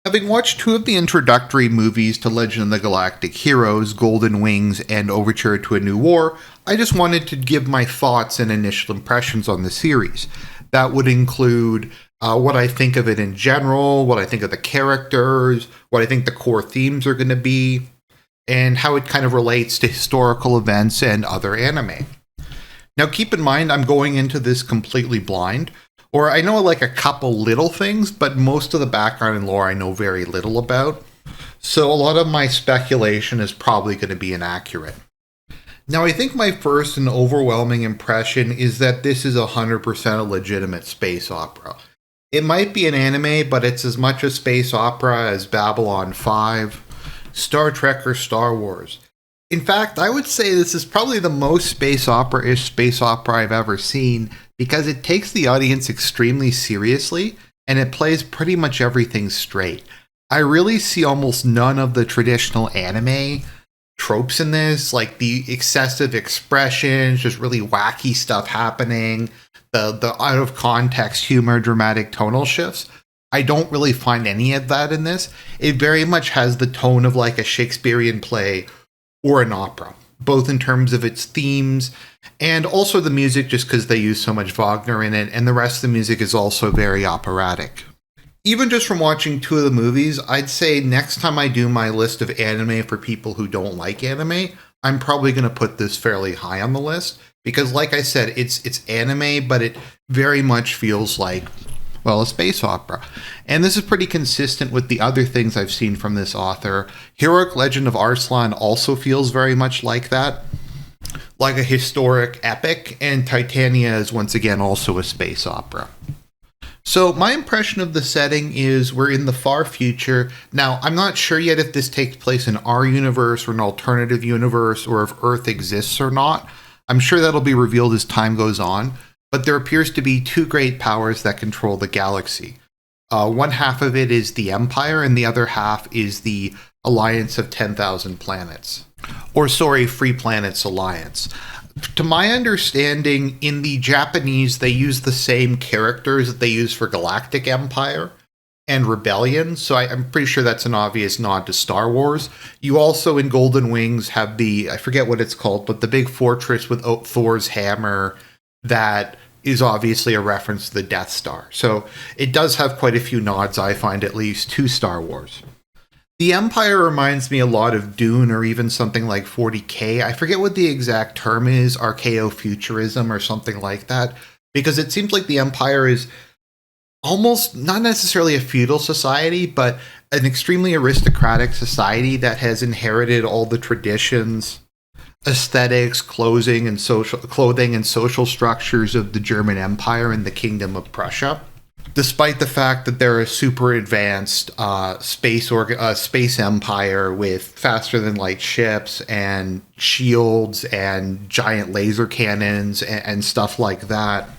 Having watched two of the introductory movies to Legend of the Galactic Heroes, Golden Wings and Overture to a New War, I just wanted to give my thoughts and initial impressions on the series. That would include what I think of it in general, what I think of the characters, what I think the core themes are going to be, and how it kind of relates to historical events and other anime. Now keep in mind, I'm going into this completely blind, or I know like a couple little things, but most of the background and lore I know very little about. So a lot of my speculation is probably going to be inaccurate. Now I think my first and overwhelming impression is that this is 100% a legitimate space opera. It might be an anime, but it's as much a space opera as Babylon 5, Star Trek, or Star Wars. In fact, I would say this is probably the most space opera-ish space opera I've ever seen, because it takes the audience extremely seriously, and it plays pretty much everything straight. I really see almost none of the traditional anime tropes in this, like the excessive expressions, just really wacky stuff happening, the out of context humor, dramatic tonal shifts. I don't really find any of that in this. It very much has the tone of like a Shakespearean play or an opera, both in terms of its themes and also the music, just because they use so much Wagner in it, and the rest of the music is also very operatic. Even just from watching two of the movies, I'd say next time I do my list of anime for people who don't like anime, I'm probably going to put this fairly high on the list, because like I said, it's anime, but it very much feels like, well, a space opera. And this is pretty consistent with the other things I've seen from this author. Heroic Legend of Arslan also feels very much like that, like a historic epic, and Titania is once again also a space opera. So my impression of the setting is we're in the far future. Now, I'm not sure yet if this takes place in our universe or an alternative universe, or if Earth exists or not. I'm sure that'll be revealed as time goes on. But there appears to be two great powers that control the galaxy. One half of it is the Empire, and the other half is the Alliance of 10,000 Planets. Free Planets Alliance. To my understanding, in the Japanese, they use the same characters that they use for Galactic Empire and Rebellion, so I'm pretty sure that's an obvious nod to Star Wars. You also, in Golden Wings, have I forget what it's called, but the big fortress with Thor's hammer that is obviously a reference to the Death Star. So it does have quite a few nods, I find, at least, to Star Wars. The Empire reminds me a lot of Dune, or even something like 40K. I forget what the exact term is, archaeofuturism or something like that, because it seems like the Empire is almost not necessarily a feudal society, but an extremely aristocratic society that has inherited all the traditions, aesthetics, clothing, and social structures of the German Empire and the Kingdom of Prussia, despite the fact that they're a super advanced space empire with faster than light ships and shields and giant laser cannons and stuff like that.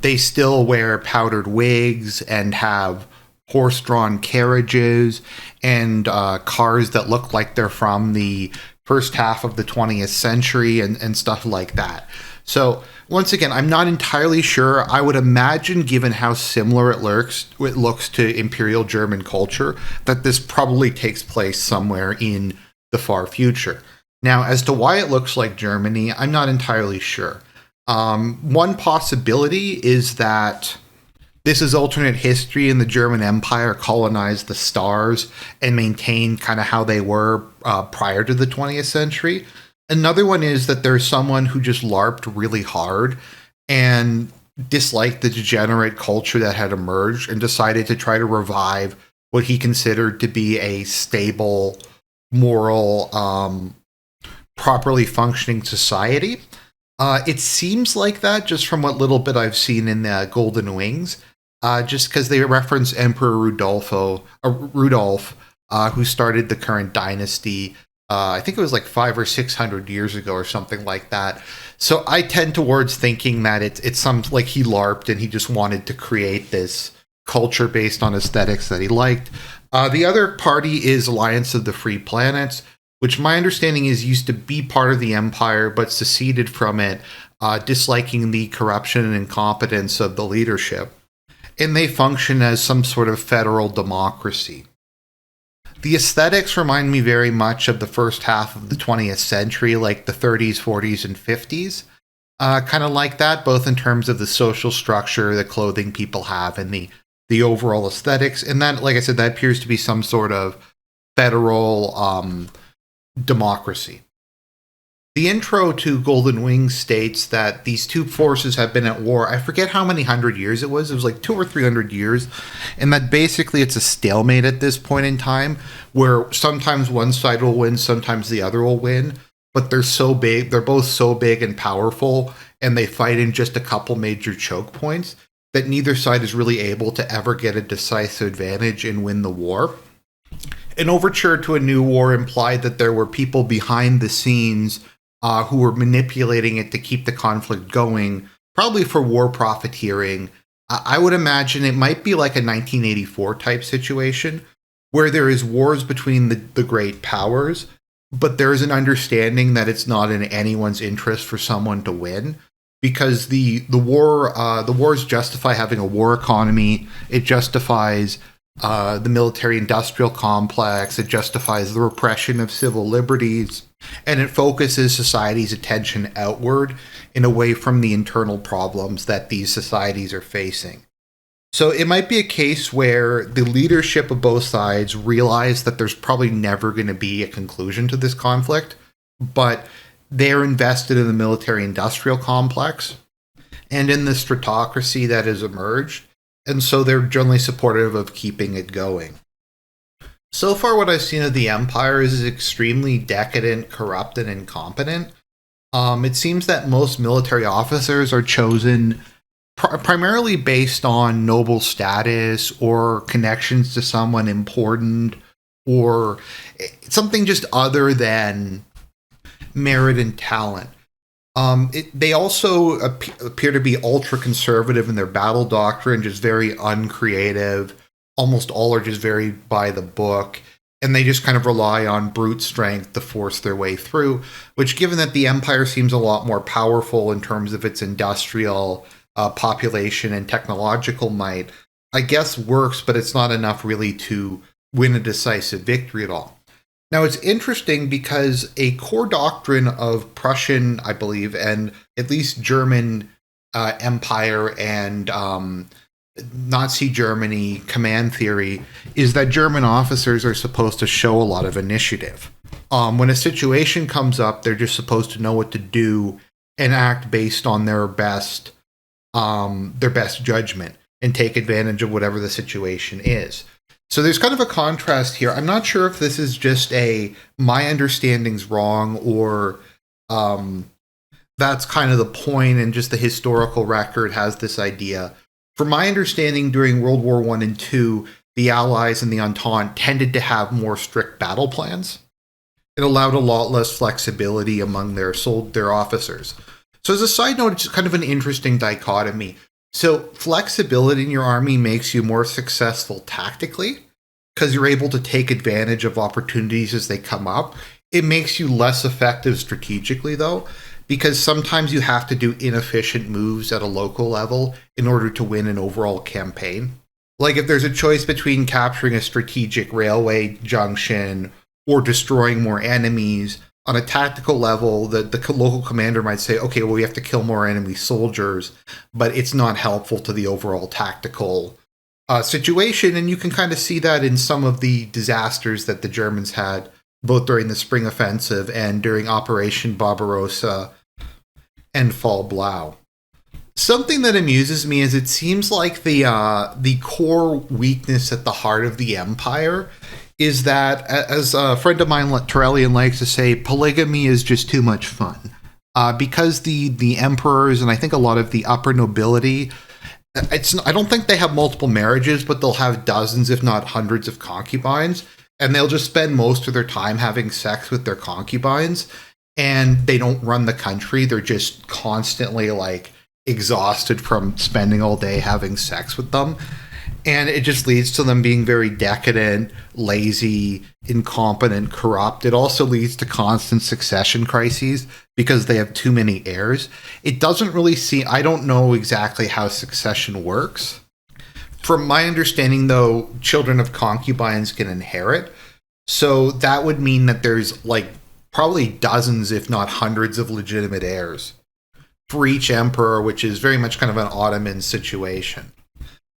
They still wear powdered wigs and have horse-drawn carriages and cars that look like they're from the first half of the 20th century and stuff like that. So once again, I'm not entirely sure. I would imagine, given how similar it looks to Imperial German culture, that this probably takes place somewhere in the far future. Now, as to why it looks like Germany, I'm not entirely sure. One possibility is that this is alternate history and the German Empire colonized the stars and maintained kind of how they were prior to the 20th century. Another one is that there's someone who just LARPed really hard and disliked the degenerate culture that had emerged and decided to try to revive what he considered to be a stable, moral, properly functioning society. It seems like that just from what little bit I've seen in the Golden Wings. Just because they reference Emperor Rudolf, who started the current dynasty. I think it was like 500 or 600 years ago or something like that. So I tend towards thinking that it's some like he LARPed and he just wanted to create this culture based on aesthetics that he liked. The other party is Alliance of the Free Planets, which my understanding is used to be part of the Empire but seceded from it, disliking the corruption and incompetence of the leadership. And they function as some sort of federal democracy. The aesthetics remind me very much of the first half of the 20th century, like the 30s, 40s, and 50s. Kind of like that, both in terms of the social structure, the clothing people have, and the overall aesthetics. And that, like I said, that appears to be some sort of federal democracy. The intro to Golden Wings states that these two forces have been at war. I forget how many hundred years it was. It was like 200 or 300 years. And that basically it's a stalemate at this point in time where sometimes one side will win, sometimes the other will win. But they're so big, they're both so big and powerful, and they fight in just a couple major choke points that neither side is really able to ever get a decisive advantage and win the war. An overture to a new war implied that there were people behind the scenes who were manipulating it to keep the conflict going, probably for war profiteering. I would imagine it might be like a 1984 type situation where there is wars between the great powers, but there is an understanding that it's not in anyone's interest for someone to win, because the wars justify having a war economy. It justifies the military-industrial complex. It justifies the repression of civil liberties, and it focuses society's attention outward and away from the internal problems that these societies are facing. So it might be a case where the leadership of both sides realize that there's probably never going to be a conclusion to this conflict, but they're invested in the military-industrial complex and in the stratocracy that has emerged, and so they're generally supportive of keeping it going. So far, what I've seen of the Empire is extremely decadent, corrupt, and incompetent. It seems that most military officers are chosen primarily based on noble status or connections to someone important or something just other than merit and talent. They also appear to be ultra conservative in their battle doctrine, just very uncreative. Almost all are just very by the book, and they just kind of rely on brute strength to force their way through, which, given that the Empire seems a lot more powerful in terms of its industrial population and technological might, I guess works, but it's not enough really to win a decisive victory at all. Now, it's interesting because a core doctrine of Prussian, I believe, and at least German Empire and Nazi Germany command theory is that German officers are supposed to show a lot of initiative. When a situation comes up, they're just supposed to know what to do and act based on their best judgment and take advantage of whatever the situation is. So there's kind of a contrast here. I'm not sure if this is just my understanding's wrong or that's kind of the point and just the historical record has this idea. From my understanding, during World War I and II, the Allies and the Entente tended to have more strict battle plans. It allowed a lot less flexibility among their officers. So as a side note, it's kind of an interesting dichotomy. So flexibility in your army makes you more successful tactically because you're able to take advantage of opportunities as they come up. It makes you less effective strategically, though, because sometimes you have to do inefficient moves at a local level in order to win an overall campaign. Like if there's a choice between capturing a strategic railway junction or destroying more enemies, on a tactical level, the local commander might say, okay, well, we have to kill more enemy soldiers, but it's not helpful to the overall tactical situation. And you can kind of see that in some of the disasters that the Germans had, both during the Spring Offensive and during Operation Barbarossa and Fall Blau. Something that amuses me is it seems like the core weakness at the heart of the Empire is that, as a friend of mine, Torellian, likes to say, polygamy is just too much fun. Because the emperors and I think a lot of the upper nobility, I don't think they have multiple marriages, but they'll have dozens, if not hundreds, of concubines, and they'll just spend most of their time having sex with their concubines, and they don't run the country. They're just constantly exhausted from spending all day having sex with them. And it just leads to them being very decadent, lazy, incompetent, corrupt. It also leads to constant succession crises because they have too many heirs. It doesn't really I don't know exactly how succession works. From my understanding, though, children of concubines can inherit. So that would mean that there's like probably dozens, if not hundreds, of legitimate heirs for each emperor, which is very much kind of an Ottoman situation.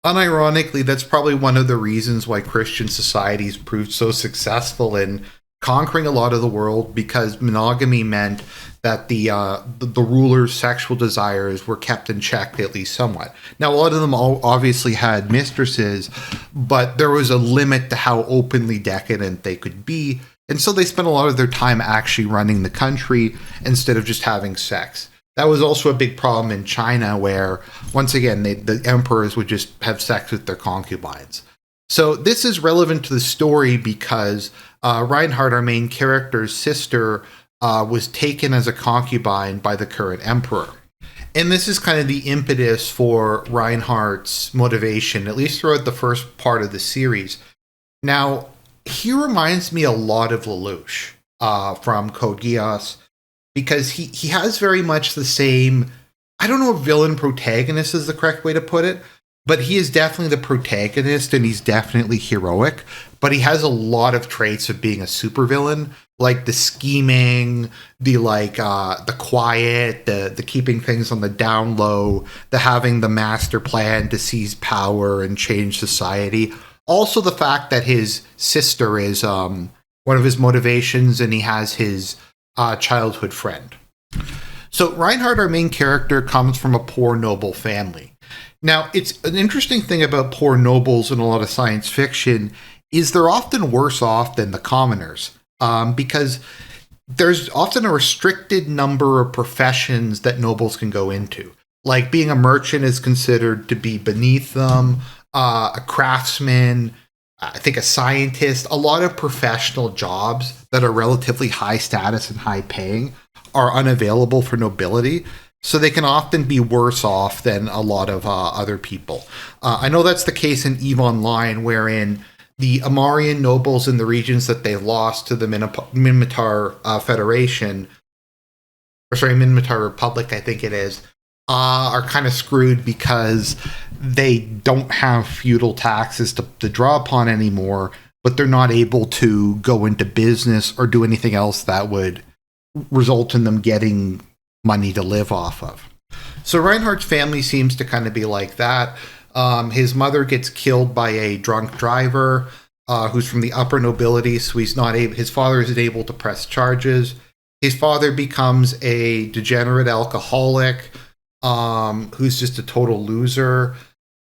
Unironically, that's probably one of the reasons why Christian societies proved so successful in conquering a lot of the world, because monogamy meant that the ruler's sexual desires were kept in check, at least somewhat. Now, a lot of them obviously had mistresses, but there was a limit to how openly decadent they could be, and so they spent a lot of their time actually running the country instead of just having sex. That was also a big problem in China, where, once again, the emperors would just have sex with their concubines. So this is relevant to the story because Reinhardt, our main character's sister, was taken as a concubine by the current emperor. And this is kind of the impetus for Reinhardt's motivation, at least throughout the first part of the series. Now, he reminds me a lot of Lelouch from Code Geass, because he has very much the same, I don't know if villain protagonist is the correct way to put it, but he is definitely the protagonist and he's definitely heroic, but he has a lot of traits of being a supervillain, like the scheming, the quiet, the keeping things on the down low, the having the master plan to seize power and change society. Also the fact that his sister is one of his motivations, and he has his childhood friend. So Reinhardt, our main character, comes from a poor noble family. Now, it's an interesting thing about poor nobles in a lot of science fiction is they're often worse off than the commoners, because there's often a restricted number of professions that nobles can go into. Like being a merchant is considered to be beneath them, a craftsman, I think a scientist. A lot of professional jobs that are relatively high status and high paying are unavailable for nobility. So they can often be worse off than a lot of other people. I know that's the case in EVE Online, wherein the Amarian nobles in the regions that they lost to the Minmatar Federation, or sorry, Minmatar Republic, I think it is, are kind of screwed because they don't have feudal taxes to draw upon anymore, but they're not able to go into business or do anything else that would result in them getting money to live off of. So Reinhardt's family seems to kind of be like that. His mother gets killed by a drunk driver who's from the upper nobility, so he's not able. His father isn't able to press charges. His father becomes a degenerate alcoholic who's just a total loser.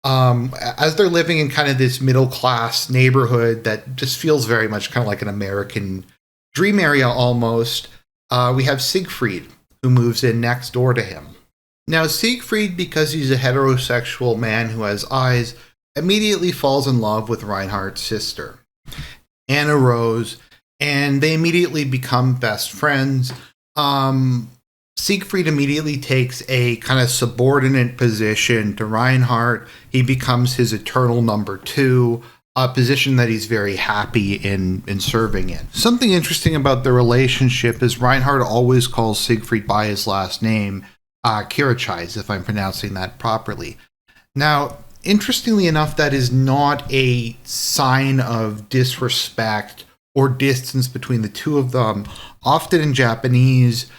As they're living in kind of this middle class neighborhood that just feels very much kind of like an American dream area almost, we have Siegfried, who moves in next door to him. Now, Siegfried, because he's a heterosexual man who has eyes, immediately falls in love with Reinhardt's sister, Anna Rose, and they immediately become best friends. Siegfried immediately takes a kind of subordinate position to Reinhardt. He becomes his eternal number two, a position that he's very happy in serving in. Something interesting about the relationship is Reinhardt always calls Siegfried by his last name, Kirachais, if I'm pronouncing that properly. Now, interestingly enough, that is not a sign of disrespect or distance between the two of them. Often in Japanese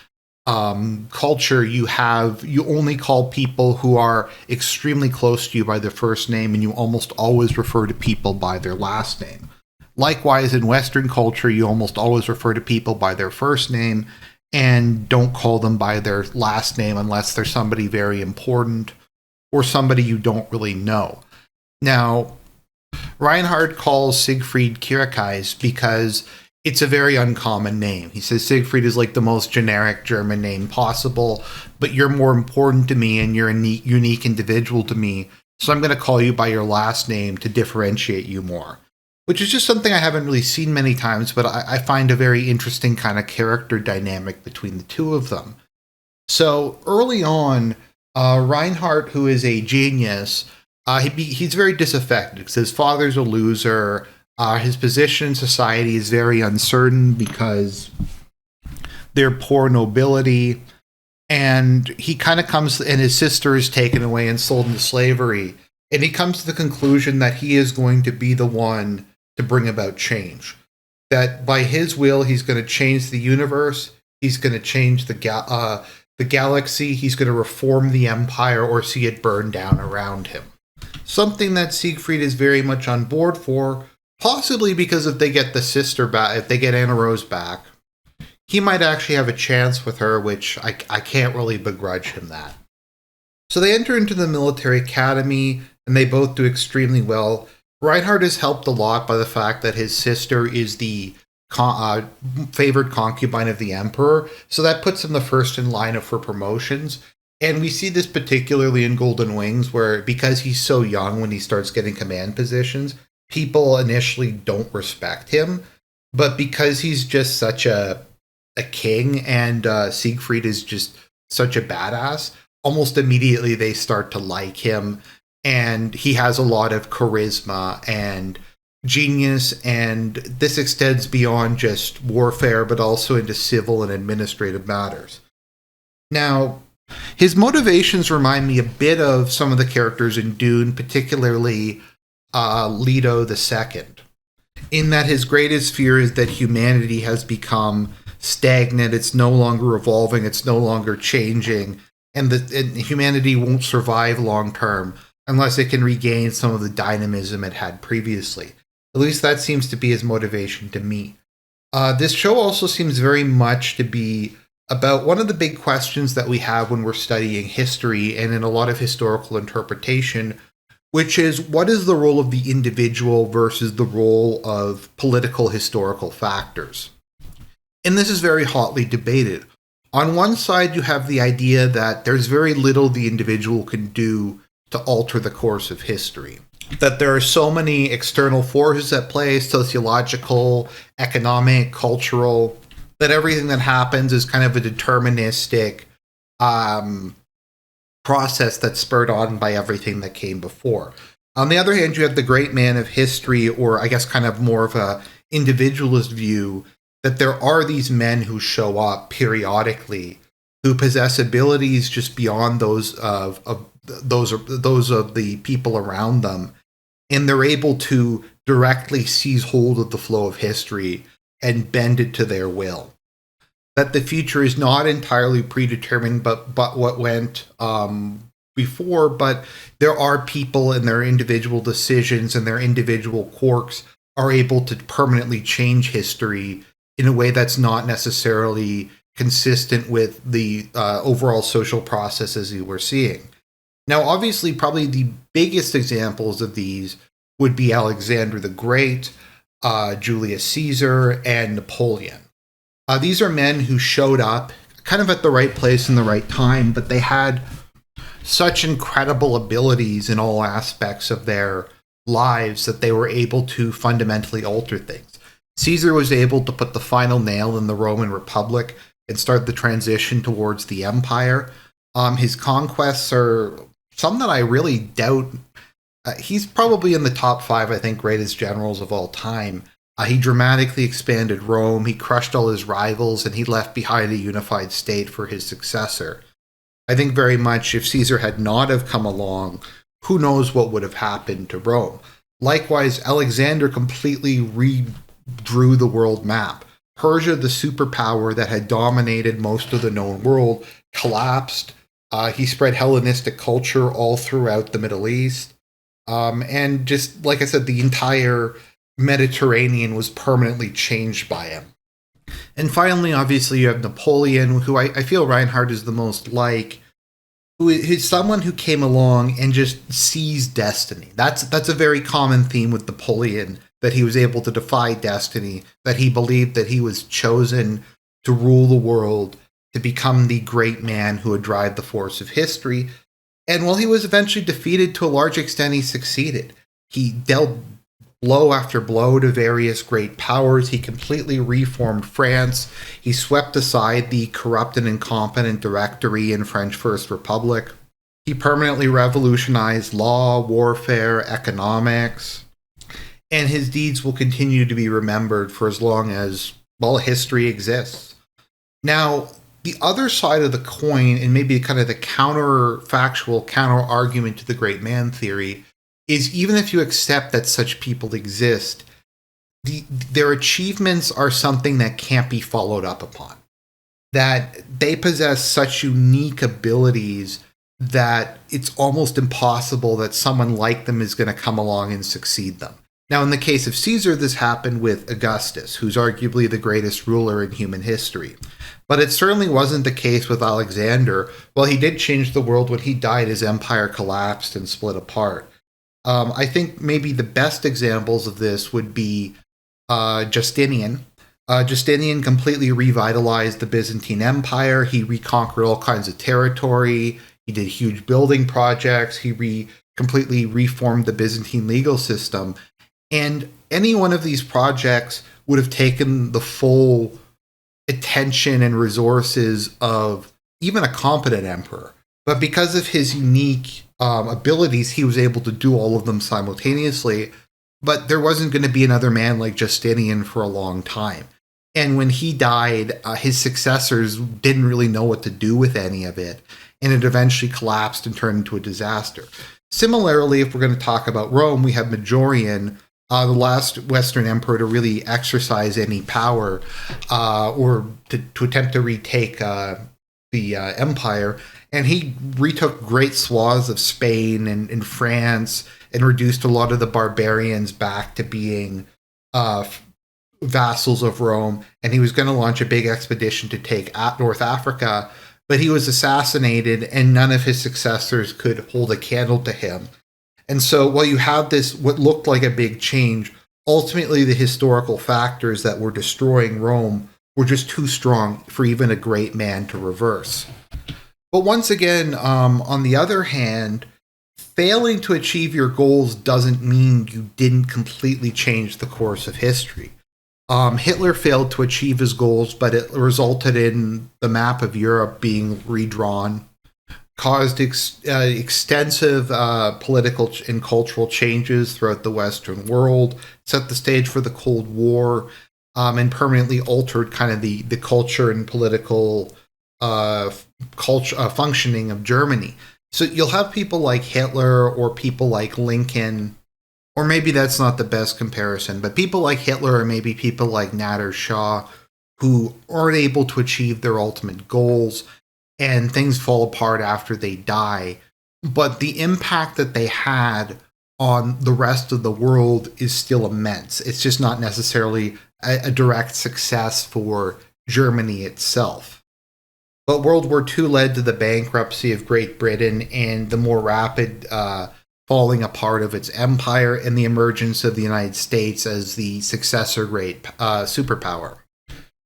culture, you only call people who are extremely close to you by their first name, and you almost always refer to people by their last name. Likewise, in Western culture, you almost always refer to people by their first name and don't call them by their last name unless they're somebody very important or somebody you don't really know. Now, Reinhardt calls Siegfried Kirachais because it's a very uncommon name. He says Siegfried is like the most generic German name possible, but you're more important to me and you're a unique individual to me, so I'm going to call you by your last name to differentiate you more. Which is just something I haven't really seen many times, but I find a very interesting kind of character dynamic between the two of them. So early on, Reinhardt, who is a genius, he's very disaffected because his father's a loser. His position in society is very uncertain because they're poor nobility, and he kind of comes, and his sister is taken away and sold into slavery, and he comes to the conclusion that he is going to be the one to bring about change, that by his will, he's going to change the universe, he's going to change the galaxy, he's going to reform the empire or see it burn down around him. Something that Siegfried is very much on board for, possibly because if they get the sister back, if they get Anna Rose back, he might actually have a chance with her, which I can't really begrudge him that. So they enter into the military academy, and they both do extremely well. Reinhardt is helped a lot by the fact that his sister is the favored concubine of the emperor, so that puts him the first in line for promotions. And we see this particularly in Golden Wings, where because he's so young when he starts getting command positions, people initially don't respect him. But because he's just such a king, and Siegfried is just such a badass, almost immediately they start to like him. And he has a lot of charisma and genius, and this extends beyond just warfare, but also into civil and administrative matters. Now, his motivations remind me a bit of some of the characters in Dune, particularly Leto II, in that his greatest fear is that humanity has become stagnant, it's no longer evolving, it's no longer changing, and humanity won't survive long term unless it can regain some of the dynamism it had previously. At least that seems to be his motivation to me. This show also seems very much to be about one of the big questions that we have when we're studying history and in a lot of historical interpretation, which is what is the role of the individual versus the role of political historical factors? And this is very hotly debated. On one side, you have the idea that there's very little the individual can do to alter the course of history. That there are so many external forces at play, sociological, economic, cultural, that everything that happens is kind of a deterministic process that's spurred on by everything that came before. On the other hand, you have the great man of history, or I guess kind of more of a individualist view, that there are these men who show up periodically who possess abilities just beyond those of the people around them, and they're able to directly seize hold of the flow of history and bend it to their will. That the future is not entirely predetermined, but what went before, but there are people and their individual decisions and their individual quirks are able to permanently change history in a way that's not necessarily consistent with the overall social processes you were seeing. Now, obviously, probably the biggest examples of these would be Alexander the Great, Julius Caesar, and Napoleon. These are men who showed up kind of at the right place in the right time, but they had such incredible abilities in all aspects of their lives that they were able to fundamentally alter things. Caesar was able to put the final nail in the Roman Republic and start the transition towards the empire. His conquests are some that I really doubt. He's probably in the top 5, I think, greatest generals of all time. He dramatically expanded Rome, he crushed all his rivals, and he left behind a unified state for his successor. I think very much if Caesar had not have come along, who knows what would have happened to Rome. Likewise, Alexander completely redrew the world map. Persia, the superpower that had dominated most of the known world, collapsed. He spread Hellenistic culture all throughout the Middle East. And just, like I said, the entire Mediterranean was permanently changed by him. And finally, obviously, you have Napoleon, who I feel Reinhardt is the most like, who is someone who came along and just seized destiny. That's a very common theme with Napoleon, that he was able to defy destiny, that he believed that he was chosen to rule the world, to become the great man who would drive the force of history. And while he was eventually defeated, to a large extent, he succeeded. He dealt blow after blow to various great powers. He completely reformed France. He swept aside the corrupt and incompetent Directory in French First Republic. He permanently revolutionized law, warfare, economics. And his deeds will continue to be remembered for as long as, well, history exists. Now, the other side of the coin, and maybe kind of the counterfactual, counter-argument to the great man theory, is even if you accept that such people exist, their achievements are something that can't be followed up upon. That they possess such unique abilities that it's almost impossible that someone like them is going to come along and succeed them. Now, in the case of Caesar, this happened with Augustus, who's arguably the greatest ruler in human history. But it certainly wasn't the case with Alexander. While he did change the world, when he died, his empire collapsed and split apart. I think maybe the best examples of this would be Justinian. Justinian completely revitalized the Byzantine Empire. He reconquered all kinds of territory. He did huge building projects. He completely reformed the Byzantine legal system. And any one of these projects would have taken the full attention and resources of even a competent emperor. But because of his unique abilities, he was able to do all of them simultaneously. But there wasn't going to be another man like Justinian for a long time. And when he died, his successors didn't really know what to do with any of it. And it eventually collapsed and turned into a disaster. Similarly, if we're going to talk about Rome, we have Majorian, the last Western emperor to really exercise any power or to attempt to retake the empire. And he retook great swaths of Spain and France and reduced a lot of the barbarians back to being vassals of Rome. And he was going to launch a big expedition to take North Africa, but he was assassinated and none of his successors could hold a candle to him. And so while you have this, what looked like a big change, ultimately the historical factors that were destroying Rome were just too strong for even a great man to reverse. But once again, on the other hand, failing to achieve your goals doesn't mean you didn't completely change the course of history. Hitler failed to achieve his goals, but it resulted in the map of Europe being redrawn, caused extensive political and cultural changes throughout the Western world, set the stage for the Cold War, and permanently altered kind of the culture and political functioning of Germany. So you'll have people like Hitler or people like Lincoln, or maybe that's not the best comparison, but people like Hitler or maybe people like Nader Shah who aren't able to achieve their ultimate goals and things fall apart after they die. But the impact that they had on the rest of the world is still immense. It's just not necessarily a direct success for Germany itself. But World War II led to the bankruptcy of Great Britain and the more rapid falling apart of its empire and the emergence of the United States as the successor great superpower.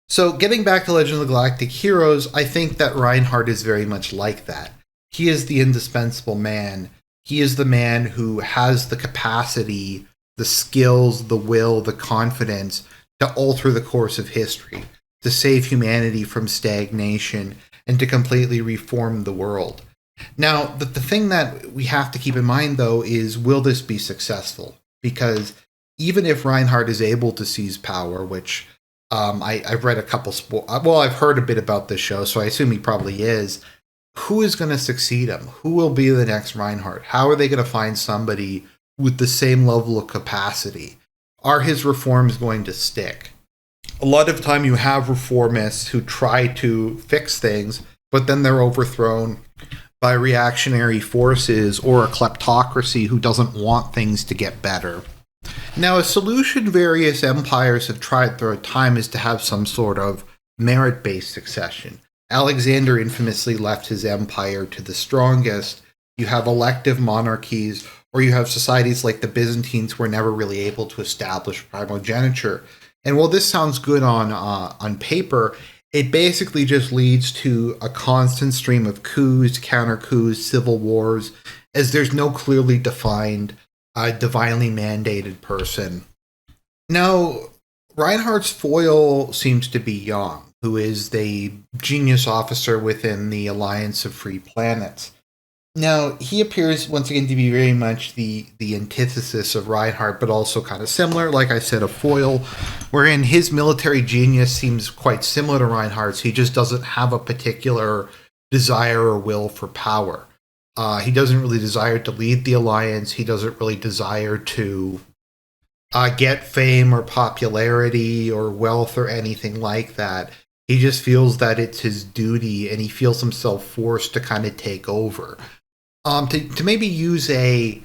So getting back to Legend of the Galactic Heroes, I think that Reinhardt is very much like that. He is the indispensable man. He is the man who has the capacity, the skills, the will, the confidence to alter the course of history, to save humanity from stagnation, and to completely reform the world. Now, the thing that we have to keep in mind, though, is will this be successful? Because even if Reinhardt is able to seize power, which I've read a couple, I've heard a bit about this show, so I assume he probably is, who is going to succeed him? Who will be the next Reinhardt? How are they going to find somebody with the same level of capacity? Are his reforms going to stick? A lot of time you have reformists who try to fix things, but then they're overthrown by reactionary forces or a kleptocracy who doesn't want things to get better. Now, a solution various empires have tried throughout time is to have some sort of merit-based succession. Alexander infamously left his empire to the strongest. You have elective monarchies, or you have societies like the Byzantines who were never really able to establish primogeniture. And while this sounds good on paper, it basically just leads to a constant stream of coups, counter-coups, civil wars, as there's no clearly defined, divinely mandated person. Now, Reinhardt's foil seems to be Yang, who is the genius officer within the Alliance of Free Planets. Now, he appears, once again, to be very much the antithesis of Reinhardt, but also kind of similar, like I said, a foil, wherein his military genius seems quite similar to Reinhardt's. He just doesn't have a particular desire or will for power. He doesn't really desire to lead the Alliance. He doesn't really desire to get fame or popularity or wealth or anything like that. He just feels that it's his duty, and he feels himself forced to kind of take over. To maybe use a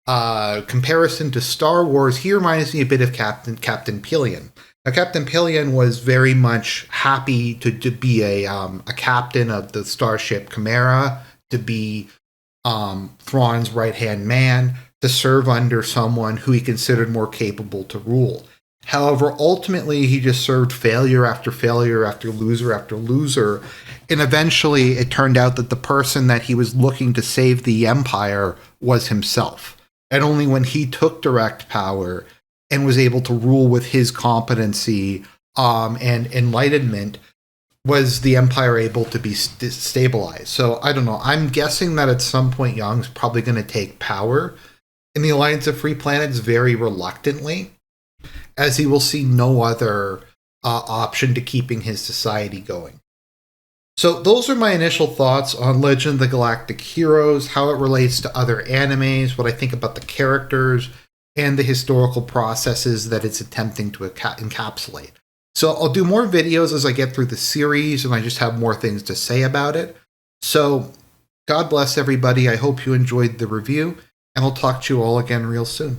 comparison to Star Wars, he reminds me a bit of Captain Pillion. Now, Captain Pillion was very much happy to be a captain of the starship Chimera, to be Thrawn's right hand man, to serve under someone who he considered more capable to rule. However, ultimately, he just served failure after failure after loser, and eventually it turned out that the person that he was looking to save the Empire was himself. And only when he took direct power and was able to rule with his competency and enlightenment was the Empire able to be stabilized. So I don't know. I'm guessing that at some point Yang's probably going to take power in the Alliance of Free Planets very reluctantly, as he will see no other option to keeping his society going. So those are my initial thoughts on Legend of the Galactic Heroes, how it relates to other animes, what I think about the characters, and the historical processes that it's attempting to encapsulate. So I'll do more videos as I get through the series, and I just have more things to say about it. So God bless everybody. I hope you enjoyed the review, and I'll talk to you all again real soon.